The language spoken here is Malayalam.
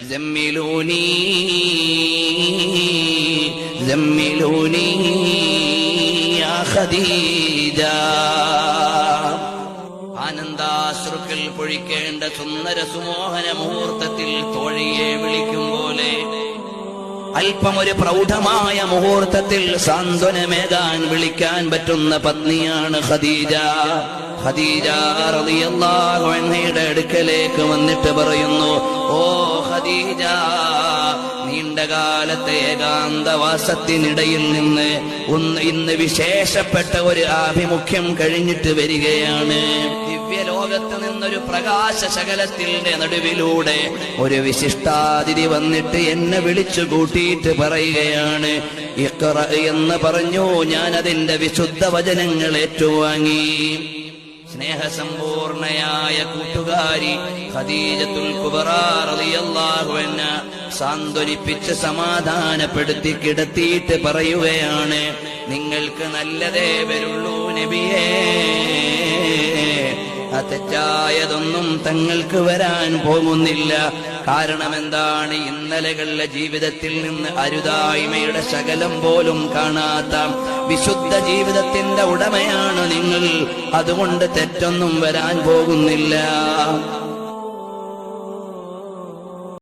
സമ്മിലൂനി സമ്മിലൂനി യാ ഖദീജ. ആനന്ദാശ്രുക്കൾ പൊഴിക്കേണ്ട സുന്ദര സുമോഹന മുഹൂർത്തത്തിൽ തോഴിയെ വിളിക്കും പോലെ അല്പം ഒരു പ്രൗഢമായ മുഹൂർത്തത്തിൽ സാന്ത്വനമേകാൻ വിളിക്കാൻ പറ്റുന്ന പത്നിയാണ് ഖദീജ. ഖദീജ റളിയല്ലാഹു അൻഹയുടെ അടുക്കലേക്ക് വന്നിട്ട് പറയുന്നു, ഓ ഖദീജ, നീണ്ടകാലത്തെ ഏകാന്തവാസത്തിനിടയിൽ നിന്ന് ഇന്ന് വിശേഷപ്പെട്ട ഒരു ആഭിമുഖ്യം കഴിഞ്ഞിട്ട് വരികയാണ്. ദിവ്യലോകത്ത് നിന്നൊരു പ്രകാശ ശകലത്തിന്റെ നടുവിലൂടെ ഒരു വിശിഷ്ടാതിഥി വന്നിട്ട് എന്നെ വിളിച്ചു കൂട്ടിയിട്ട് പറയുകയാണ്, ഇഖ്റ എന്ന് പറഞ്ഞു. ഞാൻ അതിന്റെ വിശുദ്ധ വചനങ്ങൾ ഏറ്റുവാങ്ങി. സ്നേഹസമ്പൂർണയായ കൂട്ടുകാരി ഖദീജത്തുൽ കുബ്രാ റളിയല്ലാഹു അൻഹ സാന്ത്വനിപ്പിച്ച് സമാധാനപ്പെടുത്തി കിടത്തിയിട്ട് പറയുകയാണ്, നിങ്ങൾക്ക് നല്ലതേ വരുള്ളൂ നബിയേ, തെറ്റായതൊന്നും തങ്ങൾക്ക് വരാൻ പോകുന്നില്ല. കാരണം എന്താണ്? ഇന്നലകളിലെ ജീവിതത്തിൽ നിന്ന് അരുതായ്മയുടെ ശകലം പോലും കാണാത്ത വിശുദ്ധ ജീവിതത്തിന്റെ ഉടമയാണ് നിങ്ങൾ. അതുകൊണ്ട് തെറ്റൊന്നും വരാൻ പോകുന്നില്ല.